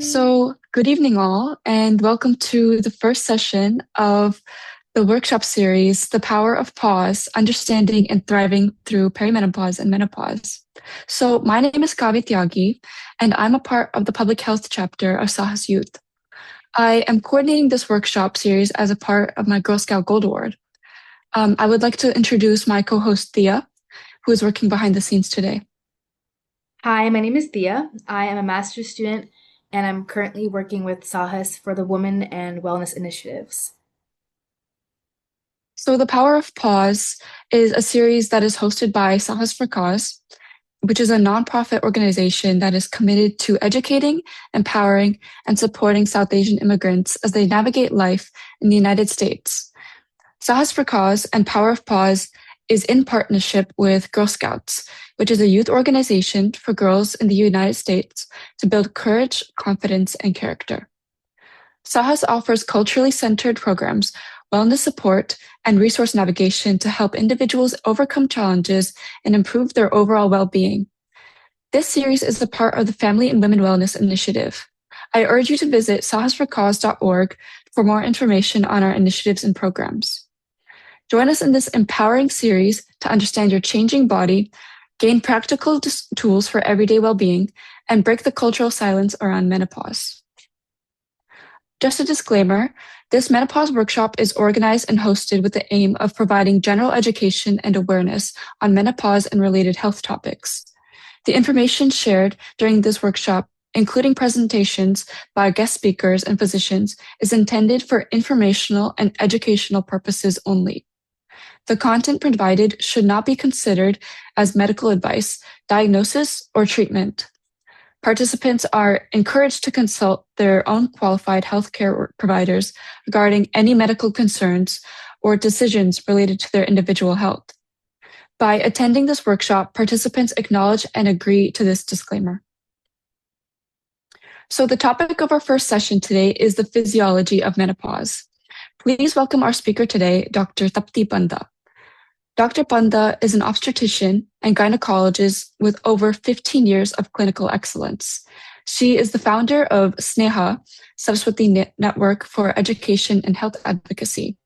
Good evening, all, and welcome to the first session of the workshop series, The Power of Pause, Understanding and Thriving Through Perimenopause and Menopause. My name is Kavi Tyagi, and I'm a part of the public health chapter of Sahas Youth. I am coordinating this workshop series as a part of my Girl Scout Gold Award. I would like to introduce my co-host, Thea, who is working behind the scenes today. Hi, my name is Thea. I am a master's student and I'm currently working with Sahas for the Women and Wellness Initiatives. The Power of Pause is a series that is hosted by Sahas for Cause, which is a nonprofit organization that is committed to educating, empowering, and supporting South Asian immigrants as they navigate life in the United States. Sahas for Cause and Power of Pause is in partnership with Girl Scouts, which is a youth organization for girls in the United States to build courage, confidence, and character. Sahas offers culturally centered programs, wellness support, and resource navigation to help individuals overcome challenges and improve their overall well-being. This series is a part of the Family and Women Wellness Initiative. I urge you to visit sahasforcause.org for more information on our initiatives and programs. Join us in this empowering series to understand your changing body, gain practical tools for everyday well-being, and break the cultural silence around menopause. Just a disclaimer, this menopause workshop is organized and hosted with the aim of providing general education and awareness on menopause and related health topics. The information shared during this workshop, including presentations by guest speakers and physicians, is intended for informational and educational purposes only. The content provided should not be considered as medical advice, diagnosis, or treatment. Participants are encouraged to consult their own qualified healthcare providers regarding any medical concerns or decisions related to their individual health. By attending this workshop, participants acknowledge and agree to this disclaimer. The topic of our first session today is the physiology of menopause. Please welcome our speaker today, Dr. Tapti Panda. Dr. Panda is an obstetrician and gynecologist with over 15 years of clinical excellence. She is the founder of SNEHA, Saraswati Network for Education and Health Advocacy,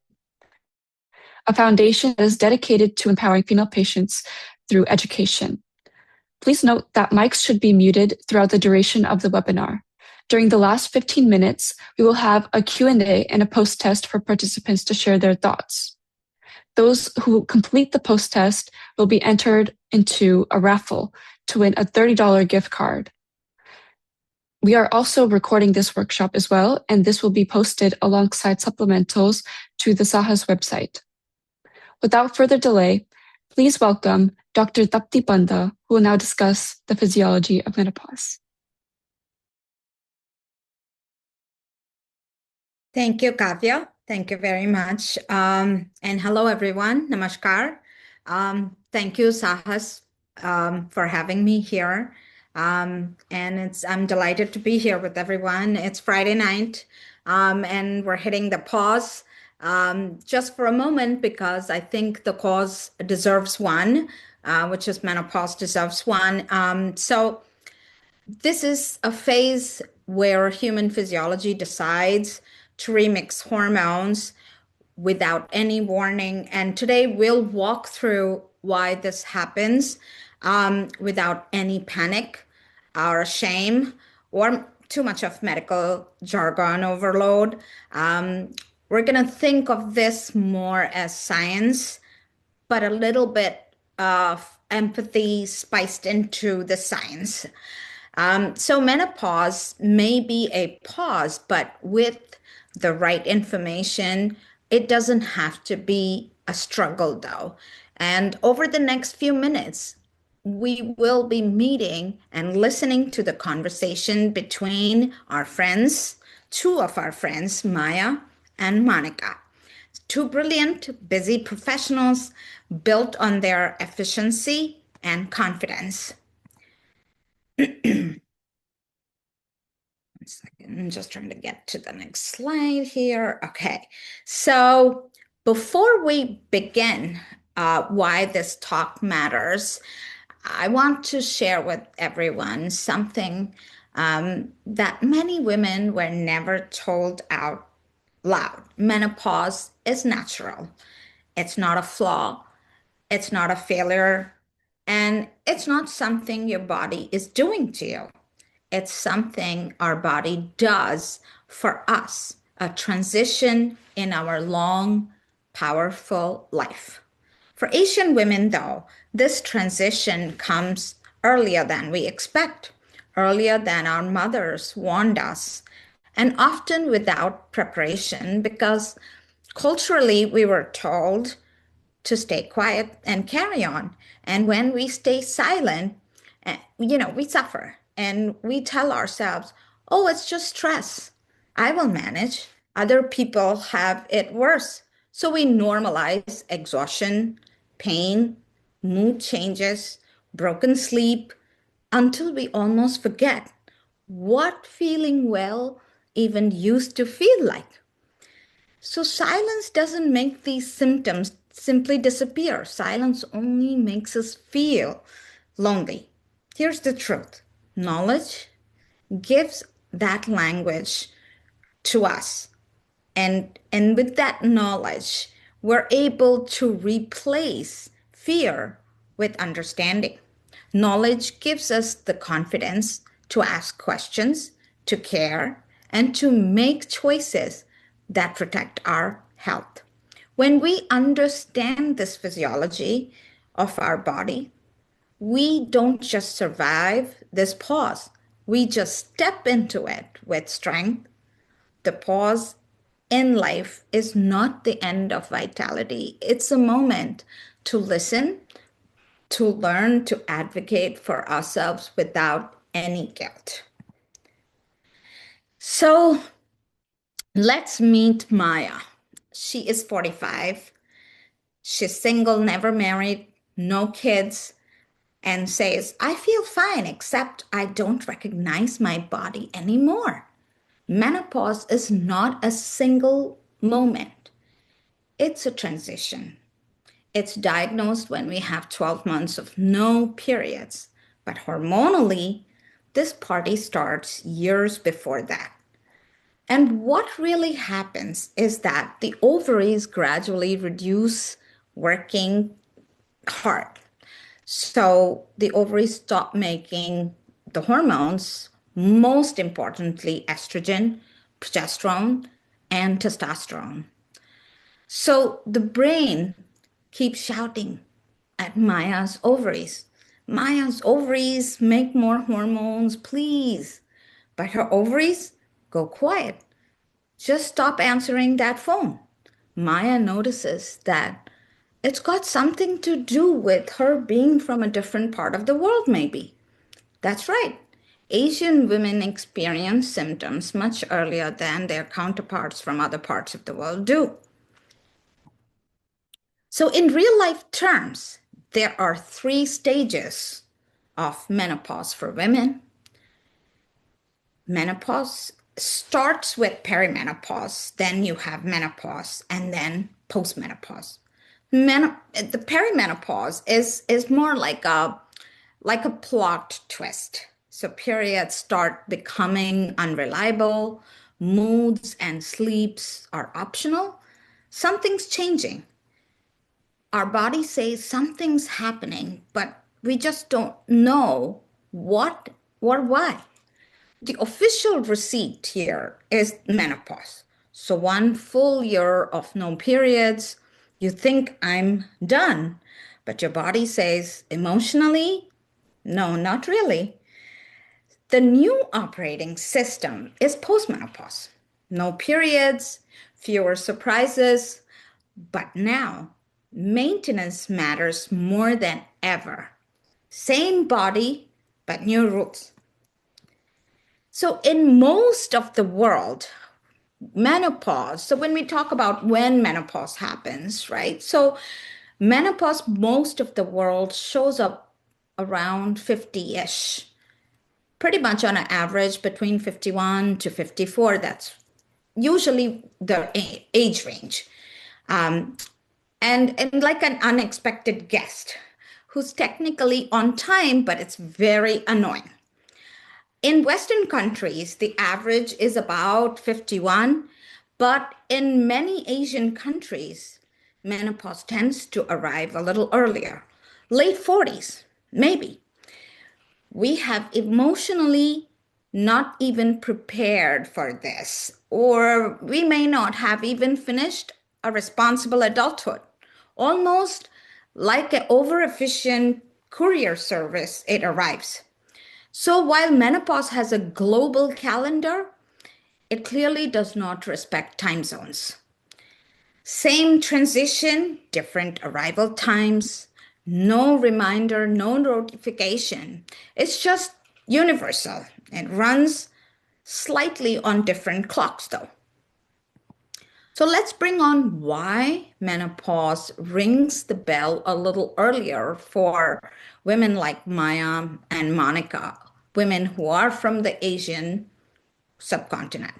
a foundation that is dedicated to empowering female patients through education. Please note that mics should be muted throughout the duration of the webinar. During the last 15 minutes, we will have a Q&A and a post-test for participants to share their thoughts. Those who complete the post-test will be entered into a raffle to win a $30 gift card. We are also recording this workshop as well, and this will be posted alongside supplementals to the Sahas website. Without further delay, please welcome Dr. Tapti Panda, who will now discuss the physiology of menopause. Thank you, Kavya. Thank you very much. And hello, everyone. Namaskar. Thank you, Sahas, for having me here. And I'm delighted to be here with everyone. It's Friday night, and we're hitting the pause just for a moment because I think the cause deserves one, which is menopause deserves one. So this is a phase where human physiology decides to remix hormones without any warning. And today we'll walk through why this happens without any panic or shame or too much of medical jargon overload. We're going to think of this more as science, but a little bit of empathy spiced into the science. So menopause may be a pause, but with the right information, it doesn't have to be a struggle though. And over the next few minutes, we will be meeting and listening to the conversation between our friends, two of our friends, Maya and Monica. Two brilliant, busy professionals built on their efficiency and confidence. Second, I'm just trying to get to the next slide here. Okay, so before we begin why this talk matters, I want to share with everyone something that many women were never told out loud. Menopause is natural. It's not a flaw. It's not a failure. And it's not something your body is doing to you. It's something our body does for us, a transition in our long, powerful life. For Asian women, though, this transition comes earlier than we expect, earlier than our mothers warned us, and often without preparation because culturally we were told to stay quiet and carry on. And when we stay silent, we suffer and we tell ourselves, oh, it's just stress. I will manage. Other people have it worse. So we normalize exhaustion, pain, mood changes, broken sleep, until we almost forget what feeling well even used to feel like. So silence doesn't make these symptoms simply disappear. Silence only makes us feel lonely. Here's the truth. Knowledge gives that language to us. And with that knowledge, we're able to replace fear with understanding. Knowledge gives us the confidence to ask questions, to care, and to make choices that protect our health. When we understand this physiology of our body, we don't just survive this pause, we just step into it with strength. The pause in life is not the end of vitality, it's a moment to listen, to learn, to advocate for ourselves without any guilt. So let's meet Maya. She is 45. She's single, never married, no kids, and says, I feel fine, except I don't recognize my body anymore. Menopause is not a single moment, it's a transition. It's diagnosed when we have 12 months of no periods, but hormonally, this party starts years before that. And what really happens is that the ovaries gradually reduce working hard. So the ovaries stop making the hormones, most importantly, estrogen, progesterone, and testosterone. So the brain keeps shouting at Maya's ovaries. Maya's ovaries make more hormones, please. But her ovaries go quiet. Just stop answering that phone. Maya notices that it's got something to do with her being from a different part of the world, maybe. That's right. Asian women experience symptoms much earlier than their counterparts from other parts of the world do. So, in real life terms, there are 3 stages of menopause for women. Menopause starts with perimenopause, then you have menopause, and then postmenopause. The perimenopause is more like a plot twist. So periods start becoming unreliable, moods and sleeps are optional, something's changing. Our body says something's happening, but we just don't know what or why. The official receipt here is menopause. So 1 full year of no periods, you think I'm done, but your body says emotionally, no, not really. The new operating system is postmenopause. No periods, fewer surprises, but now maintenance matters more than ever. Same body, but new rules. So in most of the world, menopause, so when we talk about when menopause happens, right? So menopause, most of the world shows up around 50-ish, pretty much on an average between 51 to 54. That's usually the age range. And like an unexpected guest who's technically on time, but it's very annoying. In Western countries, the average is about 51, but in many Asian countries, menopause tends to arrive a little earlier, late 40s, maybe. We have emotionally not even prepared for this, or we may not have even finished a responsible adulthood. Almost like an over efficient courier service, it arrives. So while menopause has a global calendar, it clearly does not respect time zones. Same transition, different arrival times, no reminder, no notification. It's just universal. It runs slightly on different clocks, though. So let's bring on why menopause rings the bell a little earlier for women like Maya and Monica, women who are from the Asian subcontinent.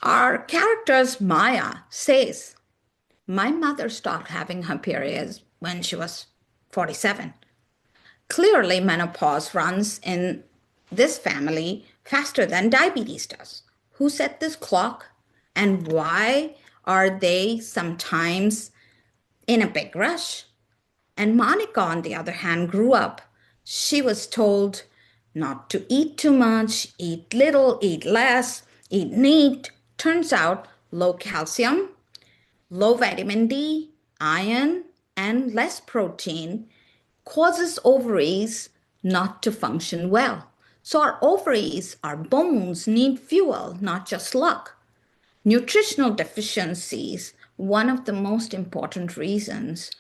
Our characters, Maya, says, my mother stopped having her periods when she was 47. Clearly, menopause runs in this family faster than diabetes does. Who set this clock? And why are they sometimes in a big rush? And Monica, on the other hand, grew up. She was told not to eat too much, eat little, eat less, eat neat. Turns out low calcium, low vitamin D, iron, and less protein causes ovaries not to function well. So our ovaries, our bones need fuel, not just luck. Nutritional deficiencies, one of the most important reasons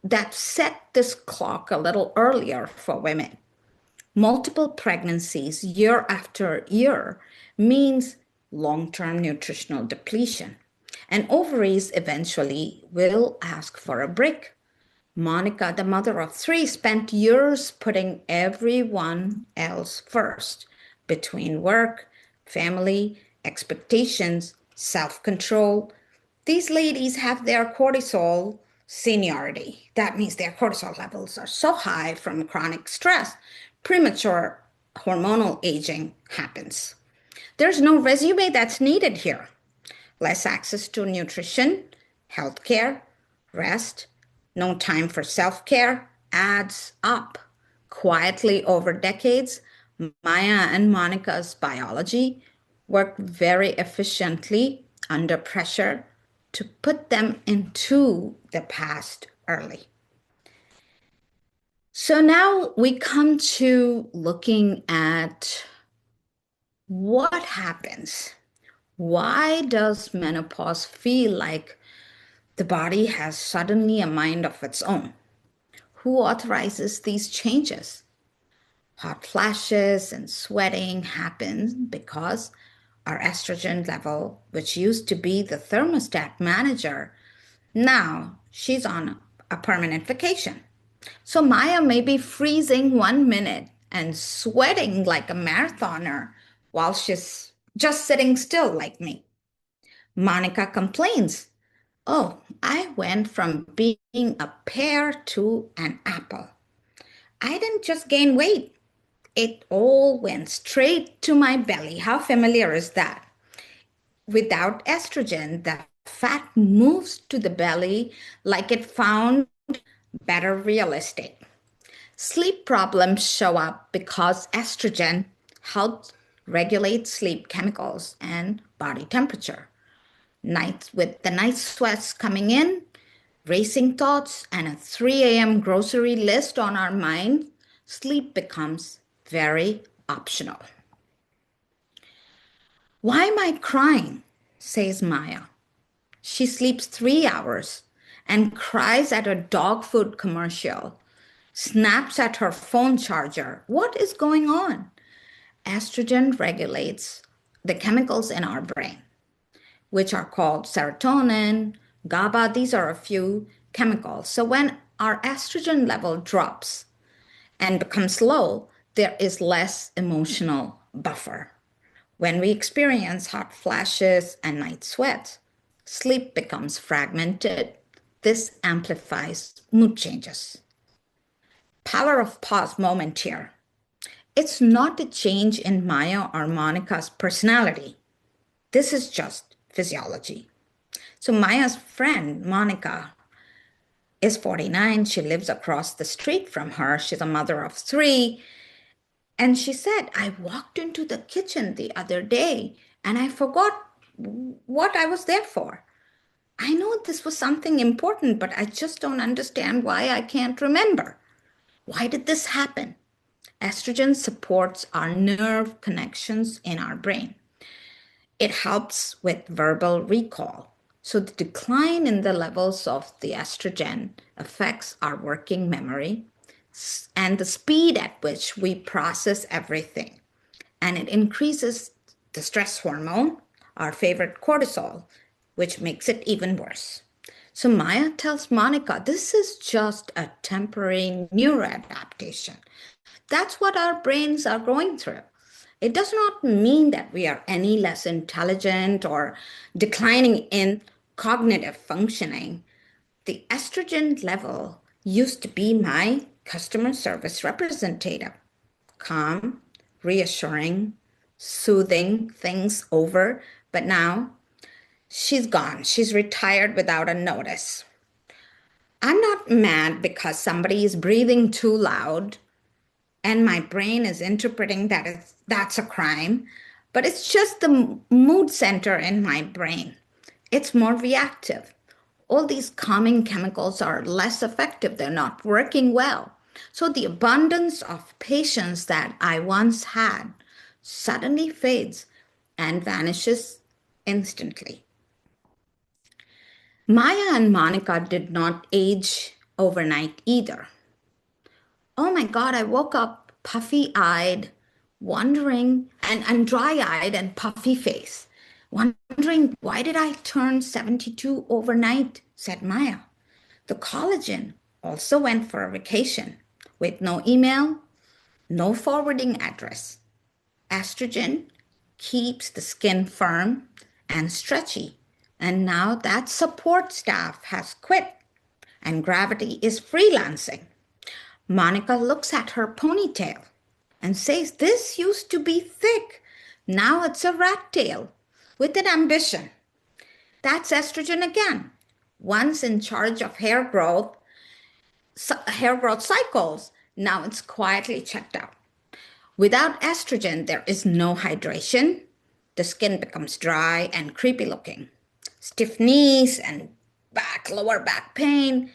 that set this clock a little earlier for women. Multiple pregnancies year after year means long-term nutritional depletion. And ovaries eventually will ask for a break. Monica, the mother of three, spent years putting everyone else first between work, family, expectations, self control. These ladies have their cortisol seniority. That means their cortisol levels are so high from chronic stress, premature hormonal aging happens. There's no resume that's needed here. Less access to nutrition, healthcare, rest, no time for self-care adds up. Quietly over decades, Maya and Monica's biology worked very efficiently under pressure to put them into the past early. So now we come to looking at what happens. Why does menopause feel like the body has suddenly a mind of its own? Who authorizes these changes? Hot flashes and sweating happen because our estrogen level, which used to be the thermostat manager, now she's on a permanent vacation. So Maya may be freezing 1 minute and sweating like a marathoner while she's just sitting still like me. Monica complains, oh, I went from being a pear to an apple. I didn't just gain weight. It all went straight to my belly. How familiar is that? Without estrogen, the fat moves to the belly like it found better real estate. Sleep problems show up because estrogen helps regulate sleep chemicals and body temperature. Nights with the night sweats coming in, racing thoughts, and a 3 a.m. grocery list on our mind, sleep becomes very optional. Why am I crying? Says Maya. She sleeps 3 hours and cries at a dog food commercial, snaps at her phone charger. What is going on? Estrogen regulates the chemicals in our brain, which are called serotonin, GABA. These are a few chemicals. So when our estrogen level drops and becomes low, there is less emotional buffer. When we experience hot flashes and night sweats, sleep becomes fragmented. This amplifies mood changes. Power of pause moment here. It's not a change in Maya or Monica's personality. This is just physiology. So Maya's friend, Monica, is 49. She lives across the street from her. She's a mother of three. And she said, I walked into the kitchen the other day and I forgot what I was there for. I know this was something important, but I just don't understand why I can't remember. Why did this happen? Estrogen supports our nerve connections in our brain. It helps with verbal recall. So the decline in the levels of the estrogen affects our working memory and the speed at which we process everything. And it increases the stress hormone, our favorite cortisol, which makes it even worse. So Maya tells Monica, this is just a temporary neuroadaptation. That's what our brains are going through. It does not mean that we are any less intelligent or declining in cognitive functioning. The estrogen level used to be my customer service representative, calm, reassuring, soothing things over. But now she's gone. She's retired without a notice. I'm not mad because somebody is breathing too loud and my brain is interpreting that's a crime, but it's just the mood center in my brain. It's more reactive. All these calming chemicals are less effective. They're not working well. So the abundance of patience that I once had suddenly fades and vanishes instantly. Maya and Monica did not age overnight either. Oh my God, I woke up puffy eyed, wondering, and dry eyed and puffy face, wondering, why did I turn 72 overnight? Said Maya. The collagen also went for a vacation with no email, no forwarding address. Estrogen keeps the skin firm and stretchy. And now that support staff has quit and Gravity is freelancing. Monica looks at her ponytail and says, this used to be thick. Now it's a rat tail with an ambition. That's estrogen again. Once in charge of hair growth cycles, now it's quietly checked out. Without estrogen, there is no hydration. The skin becomes dry and creepy looking. Stiff knees and lower back pain.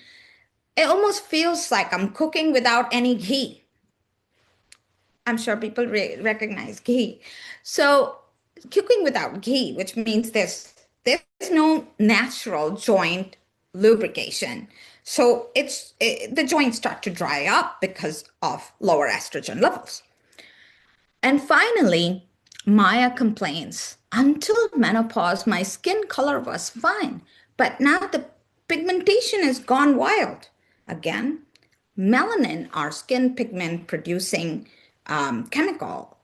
It almost feels like I'm cooking without any ghee. I'm sure people recognize ghee. So cooking without ghee, which means there's no natural joint lubrication. So the joints start to dry up because of lower estrogen levels. And finally, Maya complains, until menopause, my skin color was fine, but now the pigmentation has gone wild. Again, melanin, our skin pigment producing chemical,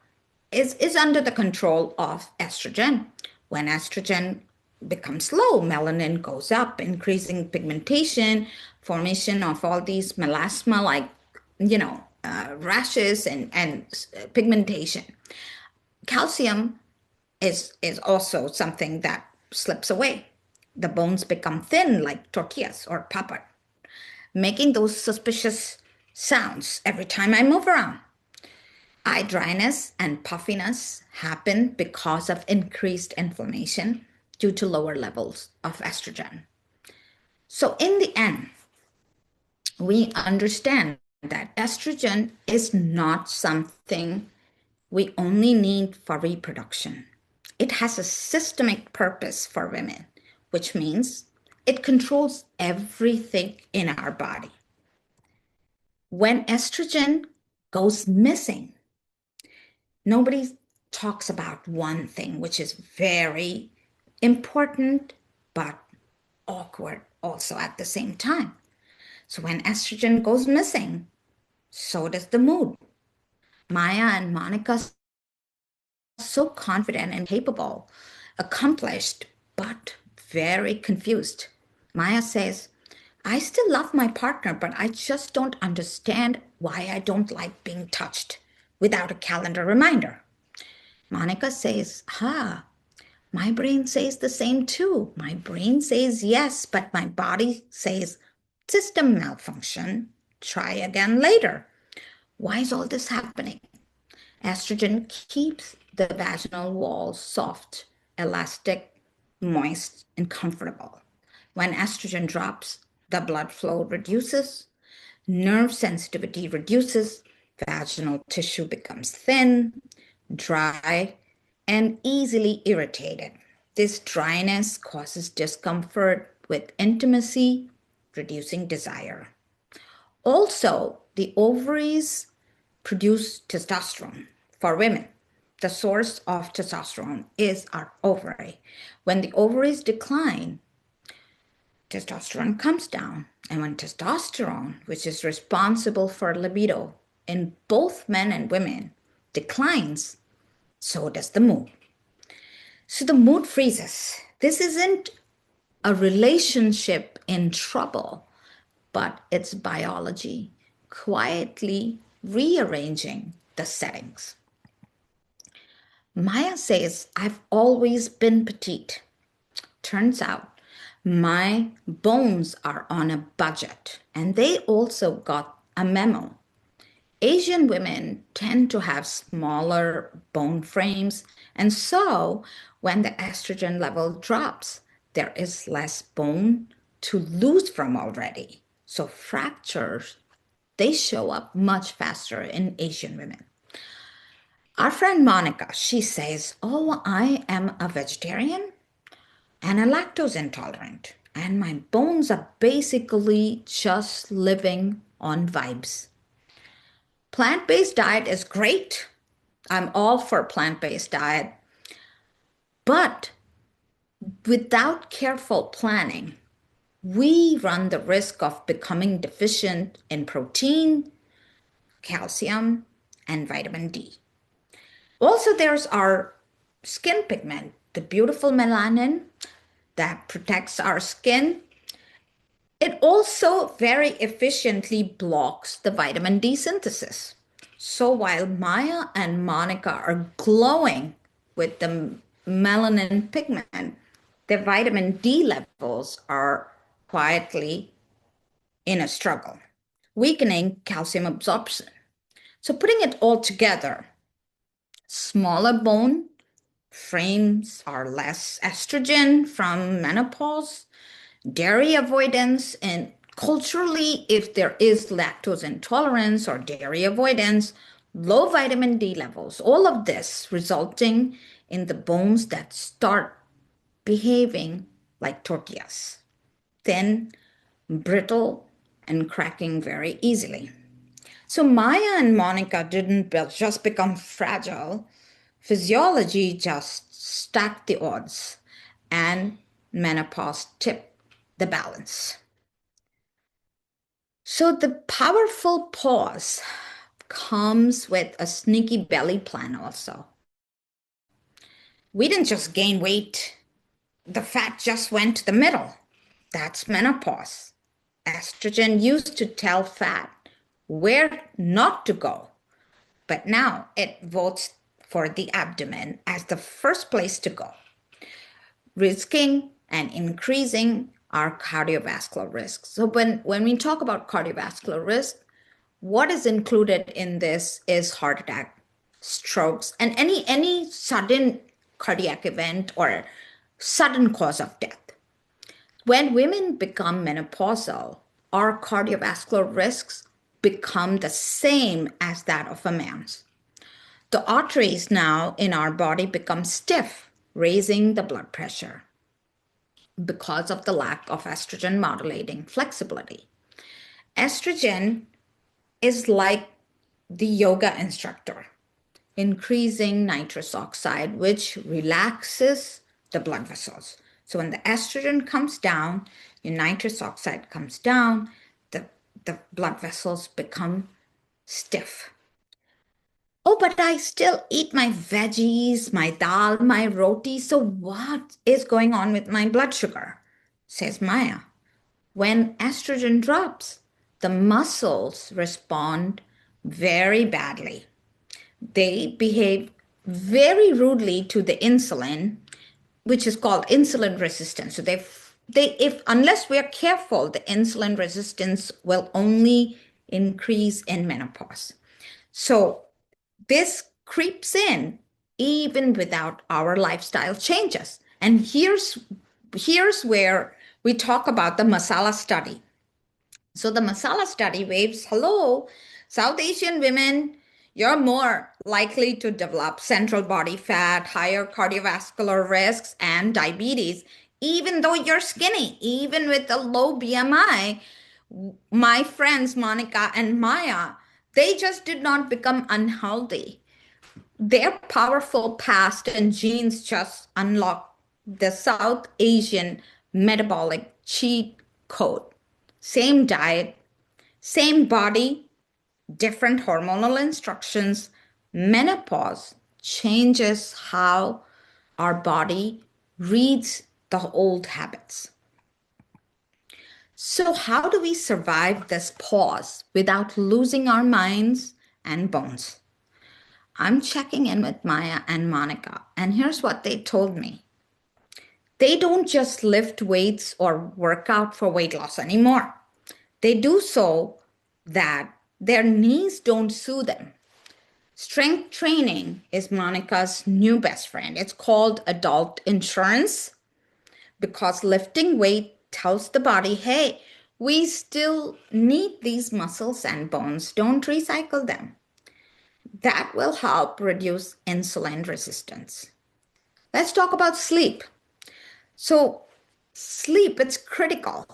is under the control of estrogen. When estrogen becomes low, melanin goes up, increasing pigmentation, formation of all these melasma like, rashes and pigmentation. Calcium is also something that slips away. The bones become thin like tortillas or papa, making those suspicious sounds every time I move around. Eye dryness and puffiness happen because of increased inflammation due to lower levels of estrogen. So in the end, we understand that estrogen is not something we only need for reproduction. It has a systemic purpose for women, which means it controls everything in our body. When estrogen goes missing, nobody talks about one thing, which is very important, but awkward also at the same time. So when estrogen goes missing, so does the mood. Maya and Monica are so confident and capable, accomplished, but very confused. Maya says, I still love my partner, but I just don't understand why I don't like being touched, without a calendar reminder. Monica says, my brain says the same too. My brain says yes, but my body says system malfunction. Try again later. Why is all this happening? Estrogen keeps the vaginal wall soft, elastic, moist, and comfortable. When estrogen drops, the blood flow reduces, nerve sensitivity reduces, vaginal tissue becomes thin, dry, and easily irritated. This dryness causes discomfort with intimacy, reducing desire. Also, the ovaries produce testosterone for women. The source of testosterone is our ovary. When the ovaries decline, testosterone comes down. And when testosterone, which is responsible for libido in both men and women, declines, so does the mood. So the mood freezes. This isn't a relationship in trouble, but it's biology quietly rearranging the settings. Maya says, I've always been petite. Turns out my bones are on a budget, and they also got a memo. Asian women tend to have smaller bone frames, and so when the estrogen level drops, there is less bone to lose from already. So fractures, they show up much faster in Asian women. Our friend Monica, she says, I am a vegetarian and a lactose intolerant, and my bones are basically just living on vibes. Plant-based diet is great. I'm all for plant-based diet. But without careful planning, we run the risk of becoming deficient in protein, calcium, and vitamin D. Also, there's our skin pigment, the beautiful melanin that protects our skin. It also very efficiently blocks the vitamin D synthesis. So while Maya and Monica are glowing with the melanin pigment, their vitamin D levels are quietly in a struggle, weakening calcium absorption. So putting it all together, smaller bone frames are less estrogen from menopause, dairy avoidance, and culturally, if there is lactose intolerance or dairy avoidance, low vitamin D levels, all of this resulting in the bones that start behaving like tortillas, thin, brittle, and cracking very easily. So Maya and Monica didn't just become fragile. Physiology just stacked the odds, and menopause tipped the balance. So the powerful pause comes with a sneaky belly plan also. We didn't just gain weight. The fat just went to the middle. That's menopause. Estrogen used to tell fat where not to go, but now it votes for the abdomen as the first place to go, risking and increasing our cardiovascular risk. So when we talk about cardiovascular risk, what is included in this is heart attack, strokes, and any sudden cardiac event or sudden cause of death. When women become menopausal, our cardiovascular risks become the same as that of a man's. The arteries now in our body become stiff, raising the blood pressure because of the lack of estrogen modulating flexibility. Estrogen is like the yoga instructor, increasing nitrous oxide, which relaxes the blood vessels. So when the estrogen comes down, your nitrous oxide comes down, the blood vessels become stiff. Oh, but I still eat my veggies, my dal, my roti. So what is going on with my blood sugar? Says Maya. When estrogen drops, the muscles respond very badly. they behave very rudely to the insulin, which is called insulin resistance. So if unless we are careful, the insulin resistance will only increase in menopause. So this creeps in even without our lifestyle changes. And here's where we talk about the masala study. So the masala study waves, hello, South Asian women, you're more likely to develop central body fat, higher cardiovascular risks, and diabetes, even though you're skinny, even with a low BMI. My friends, Monica and Maya, they just did not become unhealthy. Their powerful past and genes just unlocked the South Asian metabolic cheat code. Same diet, same body, different hormonal instructions. Menopause changes how our body reads the old habits. So, how do we survive this pause without losing our minds and bones? I'm checking in with Maya and Monica, and here's what they told me. They don't just lift weights or work out for weight loss anymore. They do so that their knees don't sue them. Strength training is Monica's new best friend. It's called adult insurance because lifting weight tells the body, hey, we still need these muscles and bones. Don't recycle them. That will help reduce insulin resistance. Let's talk about sleep. So, sleep, it's critical.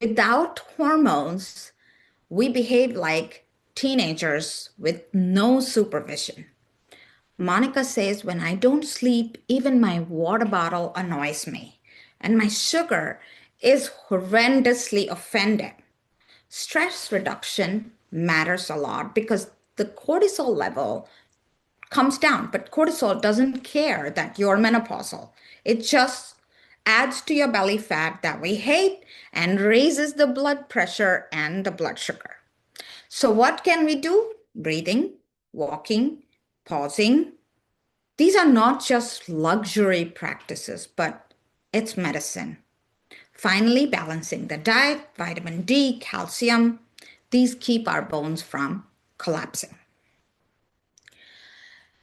Without hormones, we behave like teenagers with no supervision. Monica says, when I don't sleep, even my water bottle annoys me, and my sugar is horrendously offended. Stress reduction matters a lot because the cortisol level comes down, but cortisol doesn't care that you're menopausal. It just adds to your belly fat that we hate and raises the blood pressure and the blood sugar. So, what can we do? Breathing, walking, pausing. These are not just luxury practices, but it's medicine. Finally, balancing the diet, vitamin D, calcium. These keep our bones from collapsing.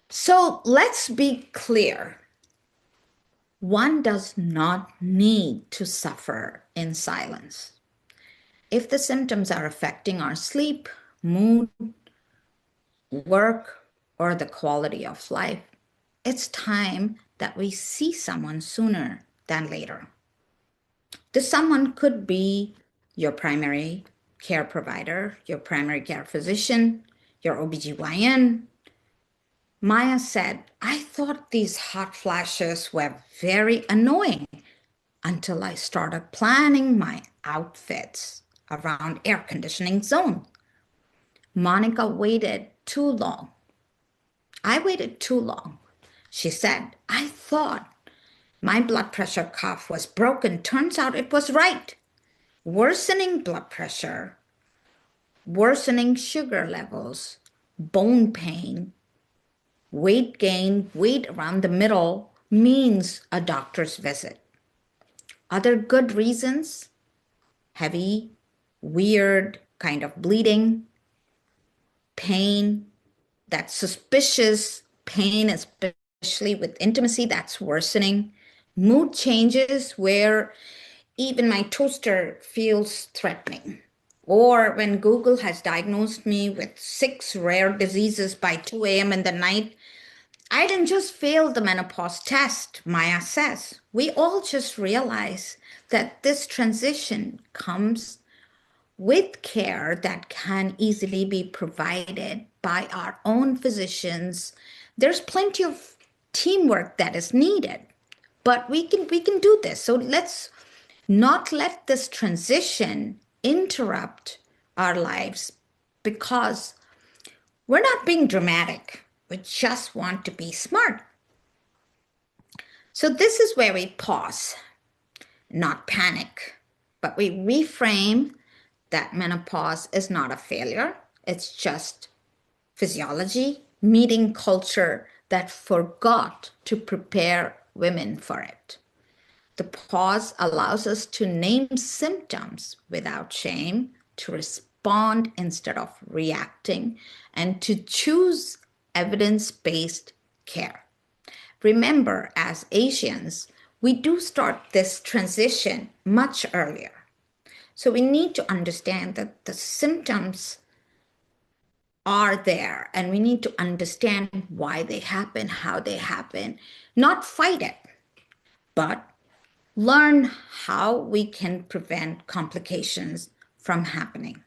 So let's be clear. One does not need to suffer in silence. If the symptoms are affecting our sleep, mood, work, or the quality of life, it's time that we see someone sooner than later. This someone could be your primary care provider, your primary care physician, your OBGYN. Maya said, I thought these hot flashes were very annoying until I started planning my outfits around air conditioning zone. Monica waited too long. I waited too long. She said, I thought my blood pressure cuff was broken. Turns out it was right. Worsening blood pressure, worsening sugar levels, bone pain, weight gain, weight around the middle means a doctor's visit. Other good reasons, heavy, weird kind of bleeding, pain, that suspicious pain, especially with intimacy, that's worsening, mood changes where even my toaster feels threatening. Or when Google has diagnosed me with 6 rare diseases by 2 a.m. in the night, I didn't just fail the menopause test, Maya says. We all just realize that this transition comes with care that can easily be provided by our own physicians. There's plenty of teamwork that is needed, but we can do this. So let's not let this transition interrupt our lives because we're not being dramatic. We just want to be smart. So this is where we pause, not panic, but we reframe that menopause is not a failure. It's just physiology, meeting culture that forgot to prepare women for it. The pause allows us to name symptoms without shame, to respond instead of reacting, and to choose evidence-based care. Remember, as Asians, we do start this transition much earlier. So we need to understand that the symptoms are there and we need to understand why they happen, how they happen, not fight it, but learn how we can prevent complications from happening.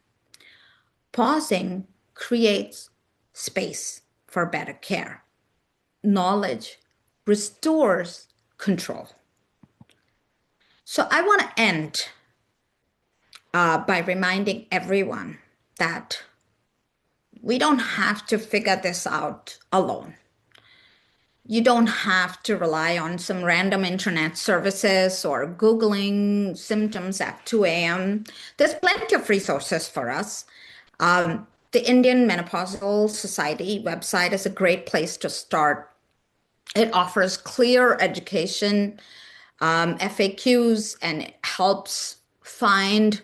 Pausing creates space for better care. Knowledge restores control. So I want to end by reminding everyone that we don't have to figure this out alone. You don't have to rely on some random internet services or Googling symptoms at 2 a.m. There's plenty of resources for us. The Indian Menopausal Society website is a great place to start. It offers clear education, FAQs, and it helps find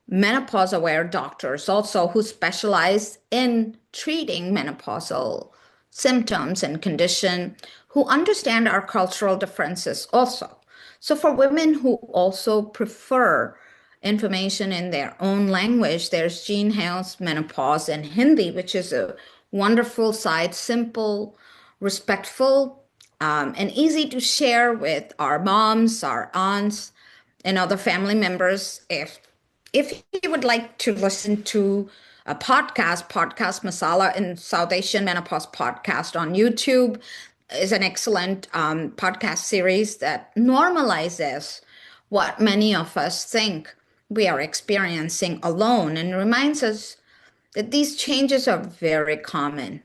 menopause-aware doctors also who specialize in treating menopausal symptoms and condition, who understand our cultural differences also. So for women who also prefer information in their own language, there's Jean Hale's Menopause in Hindi, which is a wonderful site, simple, respectful, and easy to share with our moms, our aunts, and other family members. If you would like to listen to a podcast Masala in South Asian Menopause podcast on YouTube is an excellent podcast series that normalizes what many of us think we are experiencing alone and reminds us that these changes are very common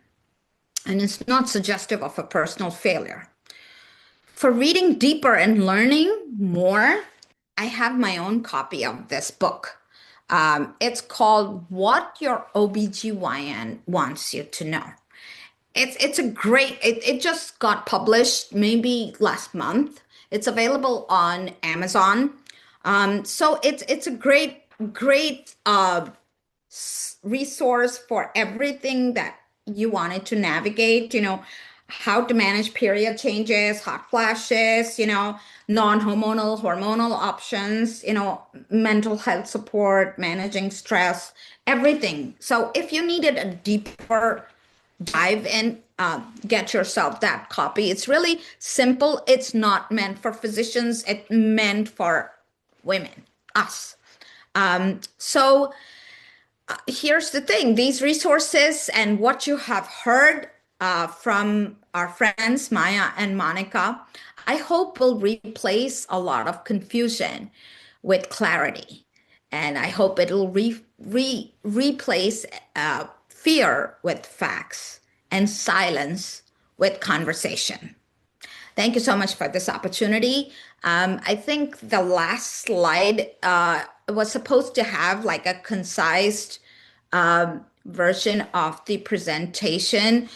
and it's not suggestive of a personal failure. For reading deeper and learning more, I have my own copy of this book. It's called What Your OBGYN Wants You to Know. It's a great, it just got published maybe last month. It's available on Amazon. So it's a great resource for everything that you wanted to navigate, how to manage period changes, hot flashes, non-hormonal, hormonal options, mental health support, managing stress, everything. So if you needed a deeper dive in, get yourself that copy. It's really simple. It's not meant for physicians. It's meant for women, us. So here's the thing, these resources and what you have heard from our friends, Maya and Monica, I hope will replace a lot of confusion with clarity. And I hope it'll replace fear with facts and silence with conversation. Thank you so much for this opportunity. I think the last slide was supposed to have like a concise version of the presentation,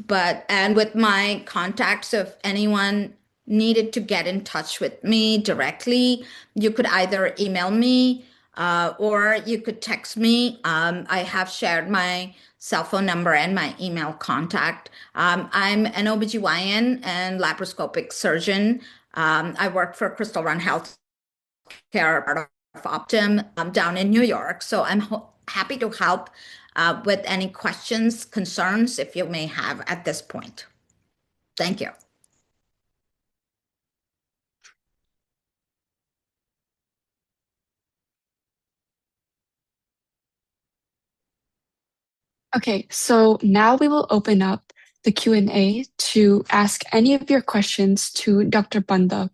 and with my contacts, if anyone needed to get in touch with me directly, you could either email me or you could text me. I have shared my cell phone number and my email contact. I'm an OBGYN and laparoscopic surgeon. I work for Crystal Run Health Care, part of Optum, down in New York. So I'm happy to help with any questions, concerns, if you may have at this point. Thank you. Okay, so now we will open up the Q&A to ask any of your questions to Dr. Panda.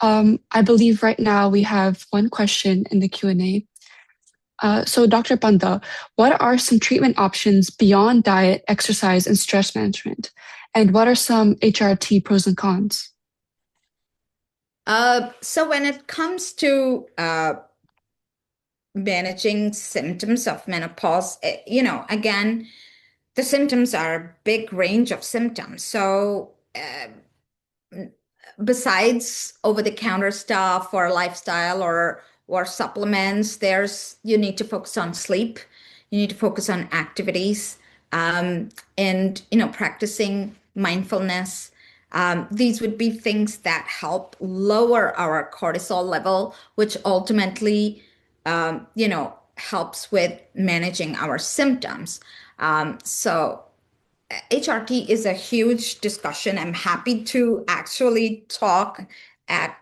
I believe right now we have one question in the Q&A. So Dr. Panda, what are some treatment options beyond diet, exercise, and stress management? And what are some HRT pros and cons? So when it comes to managing symptoms of menopause, again, The symptoms are a big range of symptoms. So, besides over-the-counter stuff or lifestyle or supplements, you need to focus on sleep. You need to focus on activities, and practicing mindfulness. These would be things that help lower our cortisol level, which ultimately, helps with managing our symptoms. So HRT is a huge discussion. I'm happy to actually talk at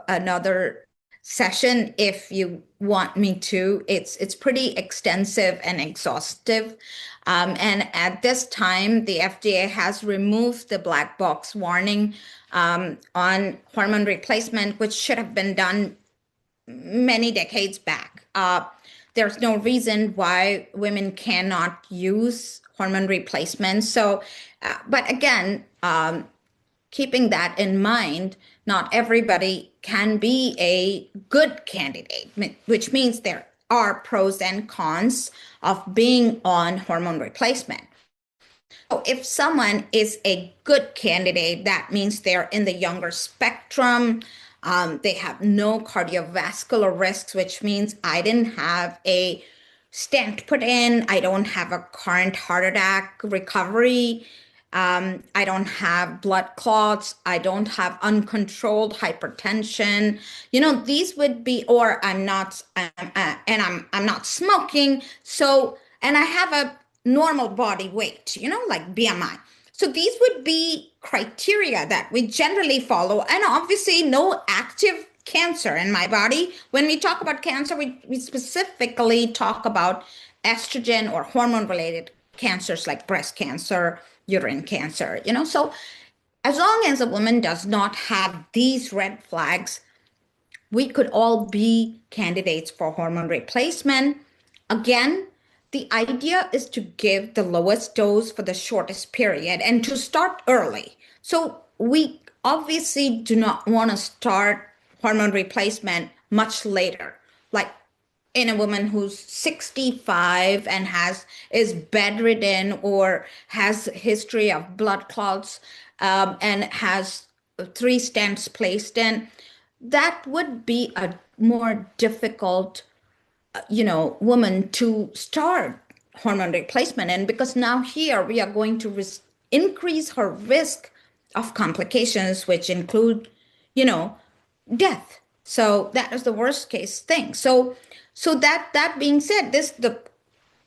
another session if you want me to. It's pretty extensive and exhaustive. And at this time, the FDA has removed the black box warning on hormone replacement, which should have been done many decades back. There's no reason why women cannot use hormone replacement. So, but again, keeping that in mind, not everybody can be a good candidate, which means there are pros and cons of being on hormone replacement. So if someone is a good candidate, that means they're in the younger spectrum. They have no cardiovascular risks, which means I didn't have a stent put in. I don't have a current heart attack recovery. I don't have blood clots. I don't have uncontrolled hypertension. These would be, or I'm not, and I'm not smoking. So, and I have a normal body weight, like BMI. So these would be criteria that we generally follow. And obviously, no active cancer in my body. When we talk about cancer, we specifically talk about estrogen or hormone related cancers like breast cancer, uterine cancer, So as long as a woman does not have these red flags, we could all be candidates for hormone replacement. Again, the idea is to give the lowest dose for the shortest period and to start early. So we obviously do not want to start hormone replacement much later, like in a woman who's 65 and is bedridden or has history of blood clots, and has 3 stents placed in. That would be a more difficult, woman to start hormone replacement in, because now here we are going to increase her risk of complications, which include, death. So that is the worst case thing. So that being said, the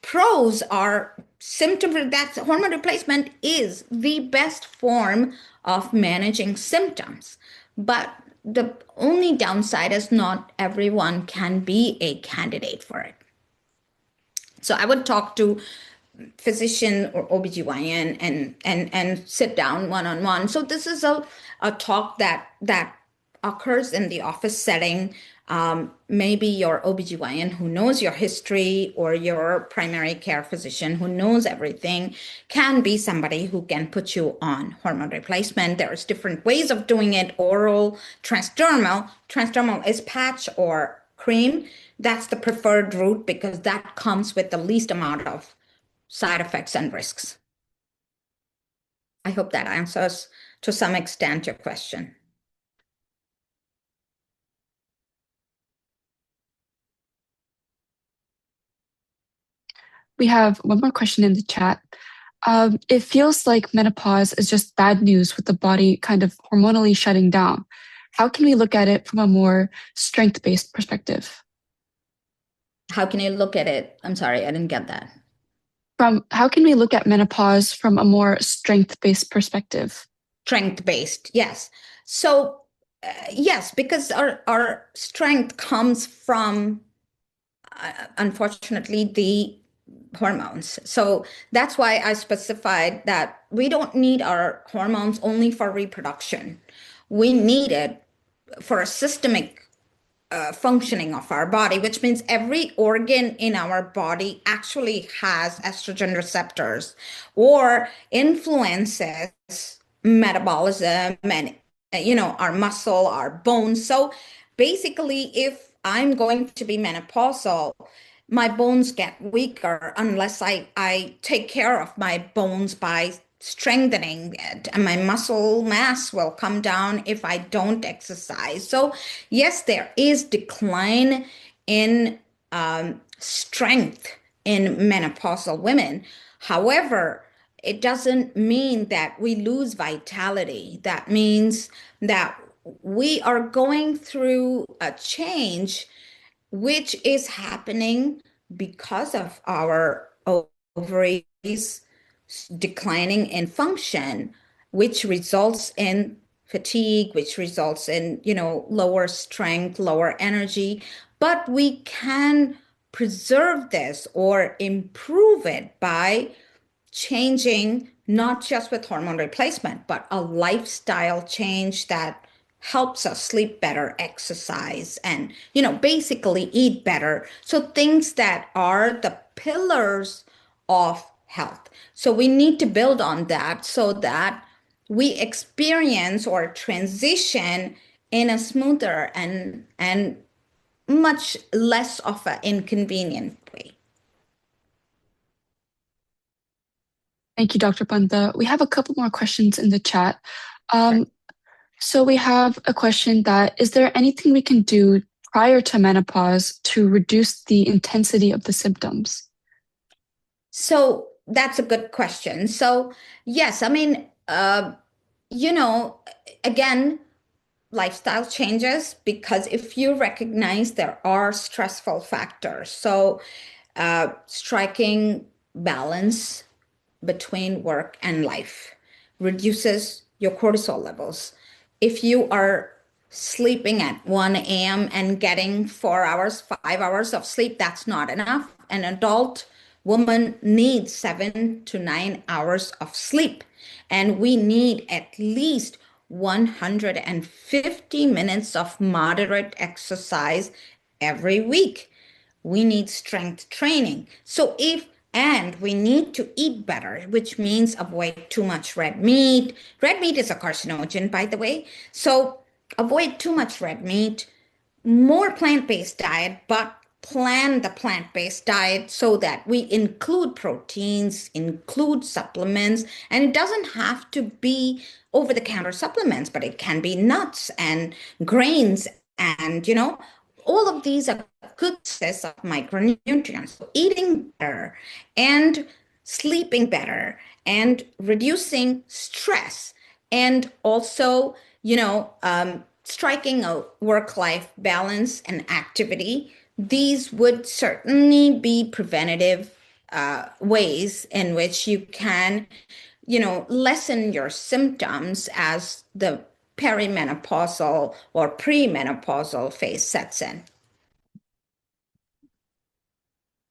pros are symptom that hormone replacement is the best form of managing symptoms. But the only downside is not everyone can be a candidate for it. So I would talk to physician or OBGYN and sit down one-on-one. So this is a talk that occurs in the office setting. Maybe your OBGYN who knows your history or your primary care physician who knows everything can be somebody who can put you on hormone replacement. There's different ways of doing it: oral, transdermal. Transdermal is patch or cream. That's the preferred route because that comes with the least amount of side effects and risks. I hope that answers to some extent your question. We have one more question in the chat. It feels like menopause is just bad news with the body kind of hormonally shutting down. How can we look at it from a more strength-based perspective? How can you look at it? I'm sorry, I didn't get that. How can we look at menopause from a more strength-based perspective? Strength-based, yes. So, yes, because our strength comes from, unfortunately, the hormones. So that's why I specified that we don't need our hormones only for reproduction. We need it for a systemic functioning of our body, which means every organ in our body actually has estrogen receptors or influences metabolism and, our muscle, our bones. So basically, if I'm going to be menopausal, my bones get weaker unless I take care of my bones by strengthening it, and my muscle mass will come down if I don't exercise. So yes, there is decline in strength in menopausal women. However, it doesn't mean that we lose vitality. That means that we are going through a change which is happening because of our ovaries declining in function, which results in fatigue, which results in, lower strength, lower energy. But we can preserve this or improve it by changing, not just with hormone replacement, but a lifestyle change that helps us sleep better, exercise, and, basically eat better. So things that are the pillars of health. So we need to build on that so that we experience or transition in a smoother and much less of an inconvenient way. Thank you, Dr. Panda. We have a couple more questions in the chat. So we have a question that, is there anything we can do prior to menopause to reduce the intensity of the symptoms? So that's a good question. So yes, I mean, again, lifestyle changes, because if you recognize there are stressful factors, so striking balance between work and life reduces your cortisol levels. If you are sleeping at 1 a.m. and getting 4 hours, 5 hours of sleep, that's not enough. An adult woman needs 7 to 9 hours of sleep, and we need at least 150 minutes of moderate exercise every week. We need strength training. And we need to eat better, which means avoid too much red meat. Red meat is a carcinogen, by the way. So avoid too much red meat, more plant-based diet, but plan the plant-based diet so that we include proteins, include supplements, and it doesn't have to be over-the-counter supplements, but it can be nuts and grains and, all of these are good sources of micronutrients. So eating better and sleeping better and reducing stress, and also, striking a work-life balance and activity. These would certainly be preventative ways in which you can, lessen your symptoms as the perimenopausal or premenopausal phase sets in.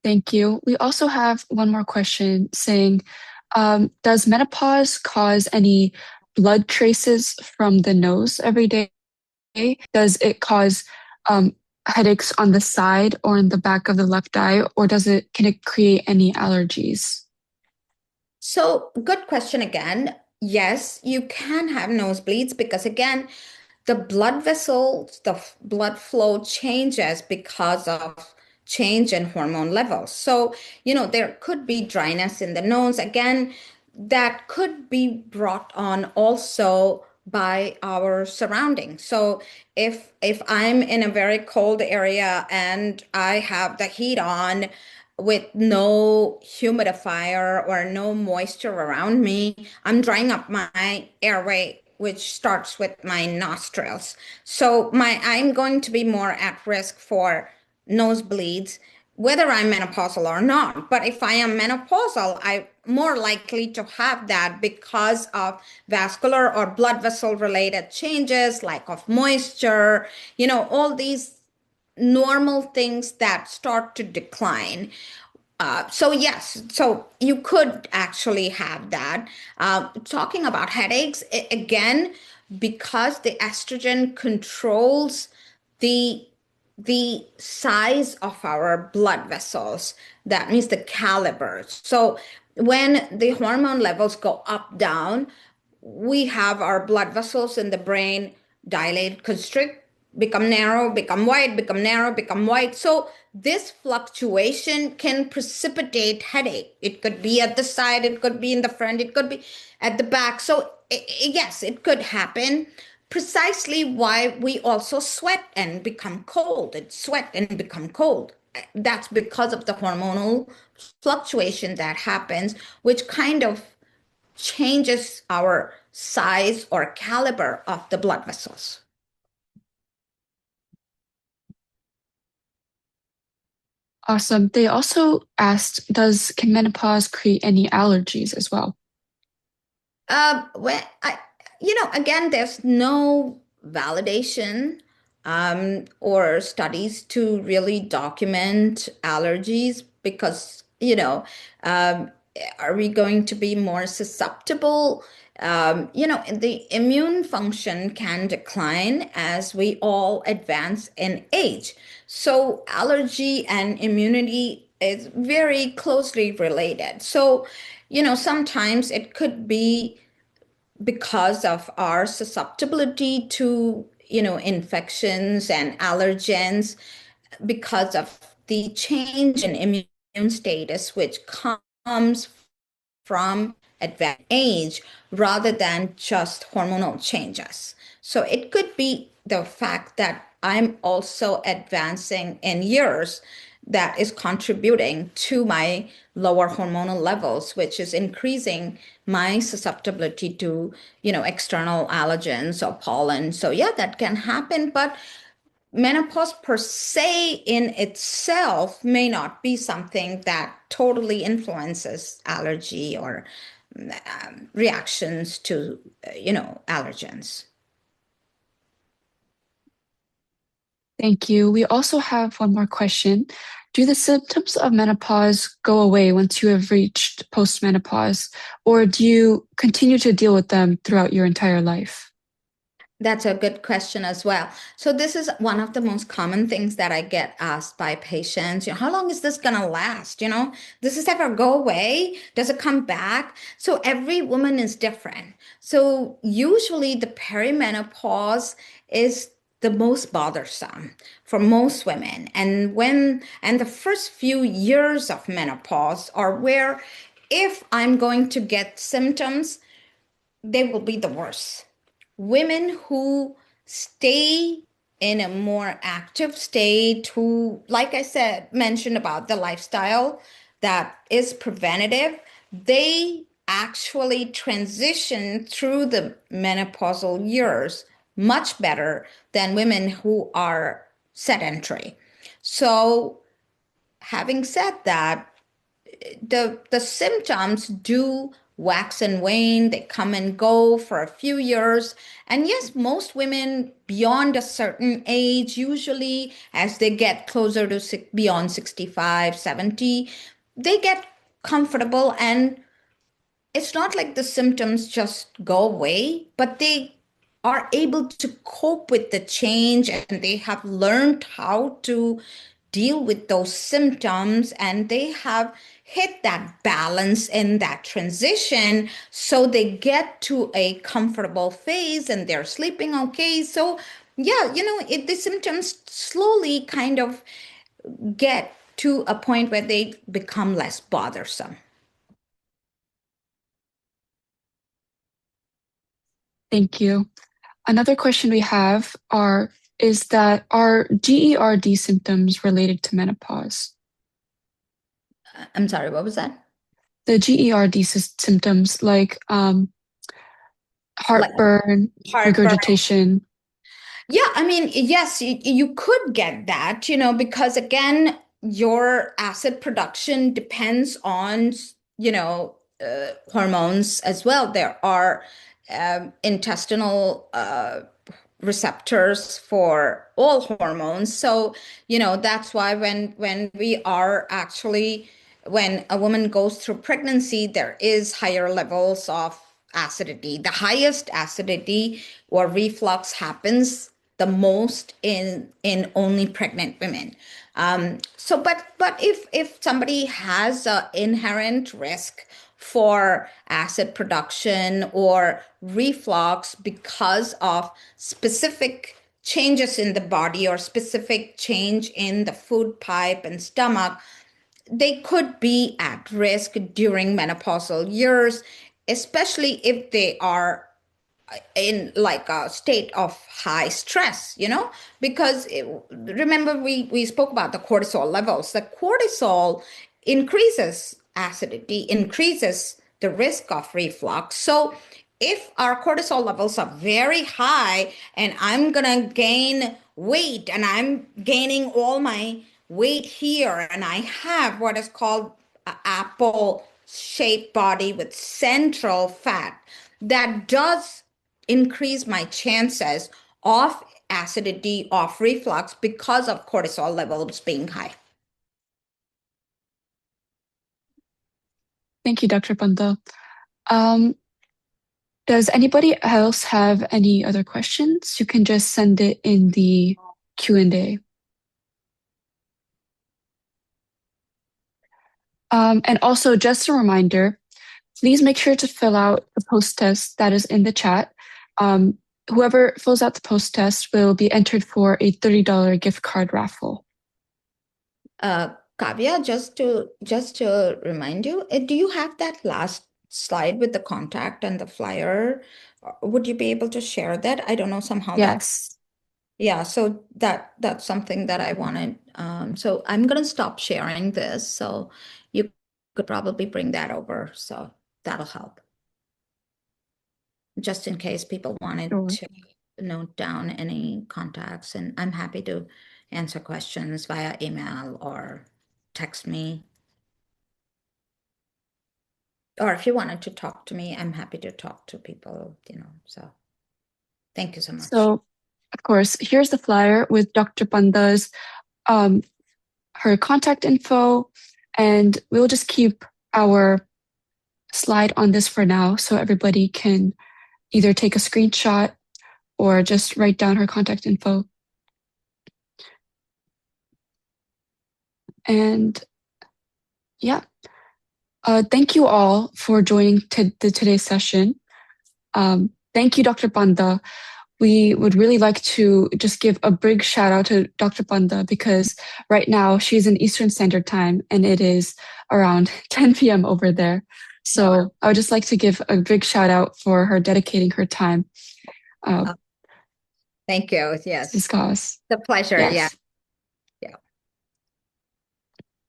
Thank you. We also have one more question saying, does menopause cause any blood traces from the nose every day? Does it cause headaches on the side or in the back of the left eye, or can it create any allergies? So, good question again. Yes, you can have nosebleeds because, again, the blood vessels, the blood flow changes because of change in hormone levels. So, there could be dryness in the nose. Again, that could be brought on also by our surroundings. So if I'm in a very cold area and I have the heat on with no humidifier or no moisture around me, I'm drying up my airway, which starts with my nostrils. So I'm going to be more at risk for nosebleeds, whether I'm menopausal or not. But if I am menopausal, I'm more likely to have that because of vascular or blood vessel related changes, lack of moisture, all these normal things that start to decline. So yes, so you could actually have that. Talking about headaches, again, because the estrogen controls the the size of our blood vessels, that means the calibers. So when the hormone levels go up, down, we have our blood vessels in the brain dilate, constrict, become narrow, become wide, become narrow, become wide. So this fluctuation can precipitate headache. It could be at the side, it could be in the front, it could be at the back. So yes, it could happen. Precisely why we also sweat and become cold. It's sweat and become cold. That's because of the hormonal fluctuation that happens, which kind of changes our size or caliber of the blood vessels. Awesome. They also asked, can menopause create any allergies as well? Well, again, there's no validation or studies to really document allergies because, um, are we going to be more susceptible? The immune function can decline as we all advance in age. So, allergy and immunity is very closely related. So, sometimes it could be because of our susceptibility to, infections and allergens, because of the change in immune status, which comes from advanced age rather than just hormonal changes. So it could be the fact that I'm also advancing in years that is contributing to my lower hormonal levels, which is increasing my susceptibility to, external allergens or pollen. So yeah, that can happen, but menopause per se in itself may not be something that totally influences allergy or reactions to, allergens. Thank you. We also have one more question. Do the symptoms of menopause go away once you have reached postmenopause, or do you continue to deal with them throughout your entire life? That's a good question as well. So this is one of the most common things that I get asked by patients. How long is this going to last? Does this ever go away? Does it come back? So every woman is different. So usually the perimenopause is the most bothersome for most women. And the first few years of menopause are where if I'm going to get symptoms, they will be the worst. Women who stay in a more active state, who, like I said, mentioned about the lifestyle that is preventative, they actually transition through the menopausal years much better than women who are sedentary. So, having said that, the symptoms do wax and wane. They come and go for a few years. And yes, most women beyond a certain age, usually as they get closer to beyond 65, 70, they get comfortable, and it's not like the symptoms just go away, but they are able to cope with the change, and they have learned how to deal with those symptoms, and they have hit that balance in that transition, so they get to a comfortable phase and they're sleeping okay. So yeah, the symptoms slowly kind of get to a point where they become less bothersome. Thank you. Another question we have are GERD symptoms related to menopause? I'm sorry, what was that? The GERD symptoms like Like heartburn, heartburn. regurgitation. Yeah, I mean, yes, you could get that, because again, your acid production depends on, hormones as well. There are intestinal receptors for all hormones. So, that's why when we are actually, when a woman goes through pregnancy, there is higher levels of acidity. The highest acidity or reflux happens the most in only pregnant women. So, but if somebody has an inherent risk for acid production or reflux because of specific changes in the body or specific change in the food pipe and stomach, they could be at risk during menopausal years, especially if they are in like a state of high stress, because remember we spoke about the cortisol levels. The cortisol increases acidity, increases the risk of reflux. So if our cortisol levels are very high and I'm gonna gain weight and I'm gaining all my weight here and I have what is called an apple shaped body with central fat, that does increase my chances of acidity, of reflux, because of cortisol levels being high. Thank you, Dr. Panda. Does anybody else have any other questions? You can just send it in the Q&A. And also, just a reminder, please make sure to fill out the post test that is in the chat. Whoever fills out the post test will be entered for a $30 gift card raffle. Kavya, just to remind you, do you have that last slide with the contact and the flyer? Would you be able to share that? I don't know, somehow Yes. yeah, so that's something that I wanted. So I'm gonna stop sharing this, so you could probably bring that over, so that'll help. Just in case people wanted to note down any contacts, and I'm happy to answer questions via email or text me. Or if you wanted to talk to me, I'm happy to talk to people, so thank you so much. So, of course, here's the flyer with Dr. Panda's her contact info, and we'll just keep our slide on this for now so everybody can either take a screenshot or just write down her contact info. And yeah, thank you all for joining today's session. Thank you, Dr. Panda. We would really like to just give a big shout out to Dr. Panda because right now she's in Eastern Standard Time and it is around 10 p.m. over there. So wow. I would just like to give a big shout out for her dedicating her time. Thank you. Yes. Discuss. It's a pleasure. Yes. Yeah.